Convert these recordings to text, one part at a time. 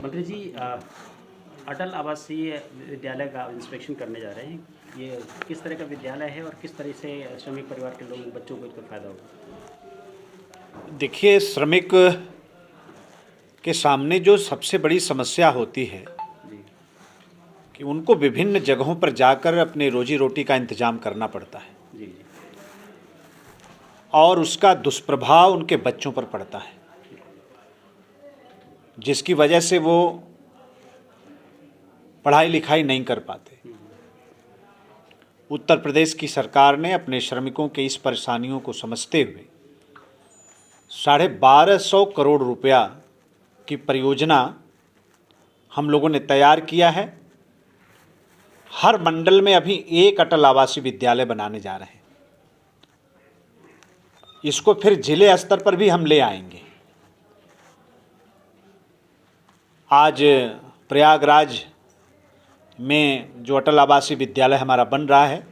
मंत्री जी, अटल आवासीय विद्यालय का इंस्पेक्शन करने जा रहे हैं। ये किस तरह का विद्यालय है और किस तरह से श्रमिक परिवार के लोग बच्चों को इसका फ़ायदा होगा? देखिए, श्रमिक के सामने जो सबसे बड़ी समस्या होती है जी। कि उनको विभिन्न जगहों पर जाकर अपने रोजी रोटी का इंतजाम करना पड़ता है जी जी। और उसका दुष्प्रभाव उनके बच्चों पर पड़ता है, जिसकी वजह से वो पढ़ाई लिखाई नहीं कर पाते। उत्तर प्रदेश की सरकार ने अपने श्रमिकों के इस परेशानियों को समझते हुए 1250 करोड़ रुपया की परियोजना हम लोगों ने तैयार किया है। हर मंडल में अभी एक अटल आवासीय विद्यालय बनाने जा रहे हैं। इसको फिर जिले स्तर पर भी हम ले आएंगे। आज प्रयागराज में जो अटल आवासीय विद्यालय हमारा बन रहा है,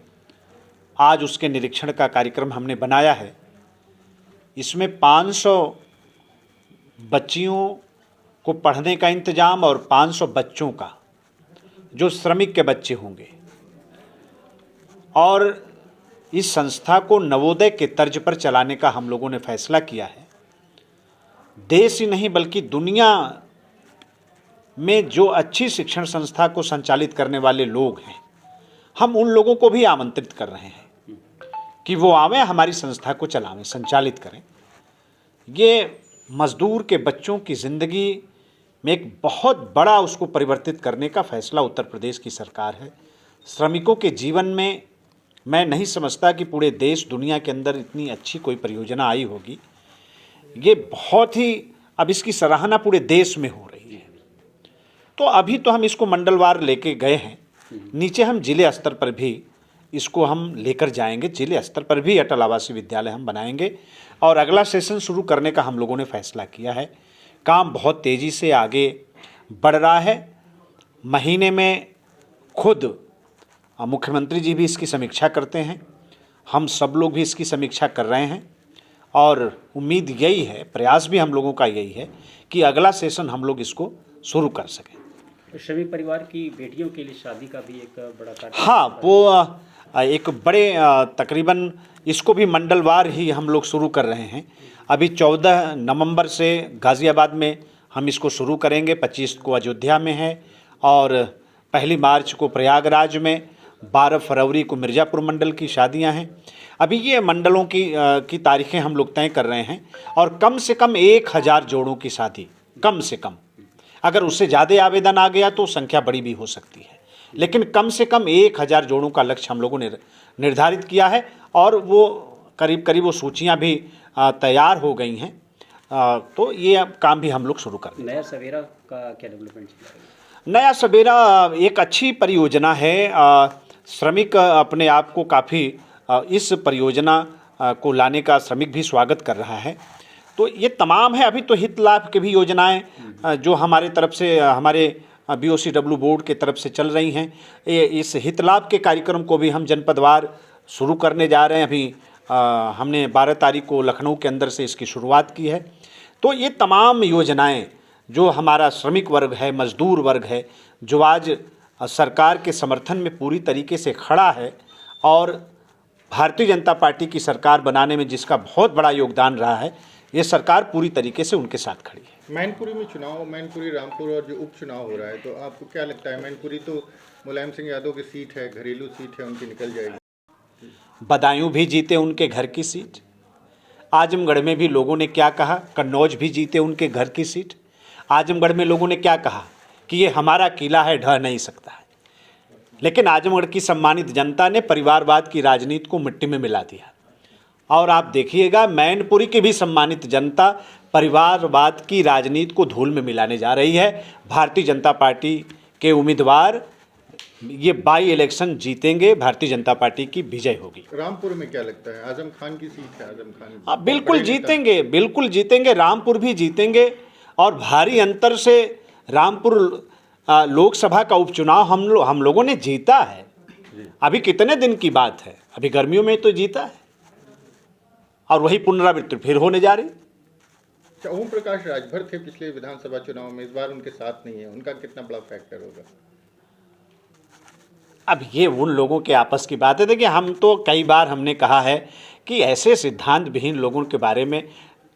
आज उसके निरीक्षण का कार्यक्रम हमने बनाया है। इसमें 500 बच्चियों को पढ़ने का इंतजाम और 500 बच्चों का, जो श्रमिक के बच्चे होंगे, और इस संस्था को नवोदय के तर्ज पर चलाने का हम लोगों ने फैसला किया है। देश ही नहीं बल्कि दुनिया में जो अच्छी शिक्षण संस्था को संचालित करने वाले लोग हैं, हम उन लोगों को भी आमंत्रित कर रहे हैं कि वो आवें, हमारी संस्था को चलावें, संचालित करें। ये मजदूर के बच्चों की ज़िंदगी में एक बहुत बड़ा उसको परिवर्तित करने का फैसला उत्तर प्रदेश की सरकार है। श्रमिकों के जीवन में मैं नहीं समझता कि पूरे देश दुनिया के अंदर इतनी अच्छी कोई परियोजना आई होगी। ये बहुत ही, अब इसकी सराहना पूरे देश में हो रही है। तो अभी तो हम इसको मंडलवार लेके गए हैं, नीचे हम जिले स्तर पर भी इसको हम लेकर जाएंगे। जिले स्तर पर भी अटल आवासीय विद्यालय हम बनाएंगे और अगला सेशन शुरू करने का हम लोगों ने फैसला किया है। काम बहुत तेज़ी से आगे बढ़ रहा है। महीने में खुद मुख्यमंत्री जी भी इसकी समीक्षा करते हैं, हम सब लोग भी इसकी समीक्षा कर रहे हैं और उम्मीद यही है, प्रयास भी हम लोगों का यही है कि अगला सेशन हम लोग इसको शुरू कर सकें। तो श्रमिक परिवार की बेटियों के लिए शादी का भी एक बड़ा कार्य। हाँ, वो एक बड़े तकरीबन इसको भी मंडलवार ही हम लोग शुरू कर रहे हैं। अभी 14 नवंबर से गाज़ियाबाद में हम इसको शुरू करेंगे, 25 को अयोध्या में है और 1 मार्च को प्रयागराज में, 12 फरवरी को मिर्ज़ापुर मंडल की शादियां हैं। अभी ये मंडलों की तारीखें हम लोग तय कर रहे हैं और कम से कम 1000 जोड़ों की शादी, कम से कम। अगर उससे ज़्यादा आवेदन आ गया तो संख्या बड़ी भी हो सकती है, लेकिन कम से कम 1000 जोड़ों का लक्ष्य हम लोगों ने निर्धारित किया है और वो करीब करीब वो सूचियाँ भी तैयार हो गई हैं। तो ये अब काम भी हम लोग शुरू कर दें। नया सवेरा का क्या डेवलपमेंट चल रहा है? नया सवेरा एक अच्छी परियोजना है। श्रमिक अपने आप को काफ़ी इस परियोजना को लाने का श्रमिक भी स्वागत कर रहा है। तो ये तमाम है। अभी तो हित लाभ की भी योजनाएं जो हमारे तरफ से, हमारे BOCW बोर्ड के तरफ से चल रही हैं, इस हित लाभ के कार्यक्रम को भी हम जनपदवार शुरू करने जा रहे हैं। अभी हमने 12 तारीख को लखनऊ के अंदर से इसकी शुरुआत की है। तो ये तमाम योजनाएं जो हमारा श्रमिक वर्ग है, मजदूर वर्ग है, जो आज सरकार के समर्थन में पूरी तरीके से खड़ा है और भारतीय जनता पार्टी की सरकार बनाने में जिसका बहुत बड़ा योगदान रहा है, ये सरकार पूरी तरीके से उनके साथ खड़ी है। मैनपुरी में चुनाव, मैनपुरी, रामपुर और जो उपचुनाव हो रहा है, तो आपको क्या लगता है, मैनपुरी तो मुलायम सिंह यादव की सीट है, घरेलू सीट है, उनकी निकल जाएगी? बदायूं भी जीते उनके घर की सीट, आजमगढ़ में भी लोगों ने क्या कहा, कन्नौज भी जीते उनके घर की सीट। आजमगढ़ में लोगों ने क्या कहा कि ये हमारा किला है, ढह नहीं सकता है, लेकिन आजमगढ़ की सम्मानित जनता ने परिवारवाद की राजनीति को मिट्टी में मिला दिया। और आप देखिएगा, मैनपुरी की भी सम्मानित जनता परिवारवाद की राजनीति को धूल में मिलाने जा रही है। भारतीय जनता पार्टी के उम्मीदवार ये बाई इलेक्शन जीतेंगे, भारतीय जनता पार्टी की विजय होगी। रामपुर में क्या लगता है, आजम खान की सीट है, आजम खान? हाँ, बिल्कुल जीतेंगे, बिल्कुल जीतेंगे, रामपुर भी जीतेंगे और भारी अंतर से रामपुर लोकसभा का उपचुनाव हम लोगों ने जीता है। अभी कितने दिन की बात है, अभी गर्मियों में तो जीता है और वही पुनरावृत्ति फिर होने जा रही। अच्छा, ओम प्रकाश राजभर थे पिछले विधानसभा चुनाव में, इस बार उनके साथ नहीं है, उनका कितना बड़ा फैक्टर होगा? अब ये उन लोगों के आपस की बात है। देखिए, हम तो कई बार हमने कहा है कि ऐसे सिद्धांत विहीन लोगों के बारे में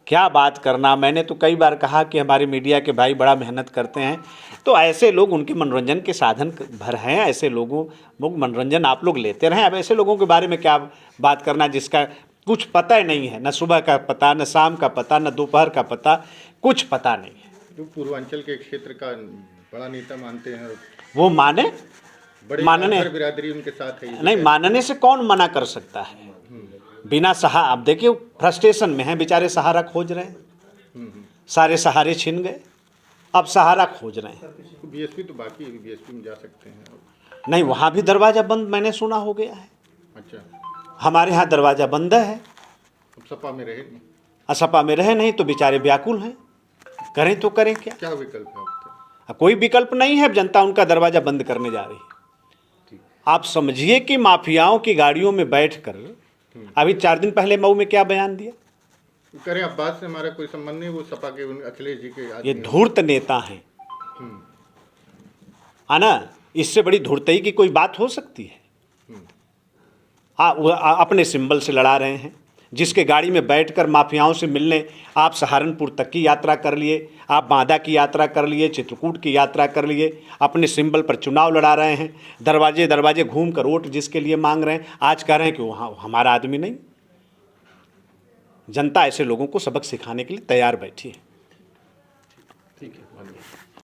क्या बात करना। मैंने तो कई बार कहा कि हमारे मीडिया के भाई बड़ा मेहनत करते हैं, तो ऐसे लोग उनके मनोरंजन के साधन भर हैं। ऐसे लोगों मनोरंजन आप लोग लेते रहें। अब ऐसे लोगों के बारे में क्या बात करना जिसका कुछ पता ही नहीं है, न सुबह का पता, न शाम का पता, न दोपहर का पता, कुछ पता नहीं है। जो पूर्वांचल के क्षेत्र का बड़ा नेता मानते हैं, वो माने, बड़े मानने आधार बिरादरी उनके साथ है। नहीं, मानने से कौन मना कर सकता है? बिना सहारा, अब देखिए फ्रस्ट्रेशन में हैं बेचारे, सहारा खोज रहे हैं, सारे सहारे छिन गए, अब सहारा खोज रहे हैं। बीएसपी तो बाकी है, बीएसपी में जा सकते हैं। नहीं, वहाँ भी दरवाज़ा बंद मैंने सुना हो गया है। अच्छा, हमारे यहाँ दरवाज़ा बंद है। अब सपा में रहे नहीं, असपा में रहे नहीं तो बेचारे व्याकुल हैं, करें तो करें क्या? क्या विकल्प है आपके? अब कोई विकल्प नहीं है, जनता उनका दरवाज़ा बंद करने जा रही है। आप समझिए कि माफियाओं की गाड़ियों में बैठकर अभी 4 दिन पहले मऊ में क्या बयान दिया? करें अब्बास से हमारा कोई संबंध नहीं, वो सपा के अखिलेश जी के आदमी ये हैं। धूर्त नेता हैं, है ना? इससे बड़ी धूर्तई की कोई बात हो सकती है? अपने सिंबल से लड़ा रहे हैं। जिसके गाड़ी में बैठकर माफियाओं से मिलने आप सहारनपुर तक की यात्रा कर लिए, आप बांदा की यात्रा कर लिए, चित्रकूट की यात्रा कर लिए, अपने सिंबल पर चुनाव लड़ा रहे हैं, दरवाजे दरवाजे घूम कर वोट जिसके लिए मांग रहे हैं, आज कह रहे हैं कि वहाँ हमारा आदमी नहीं। जनता ऐसे लोगों को सबक सिखाने के लिए तैयार बैठी है। ठीक है।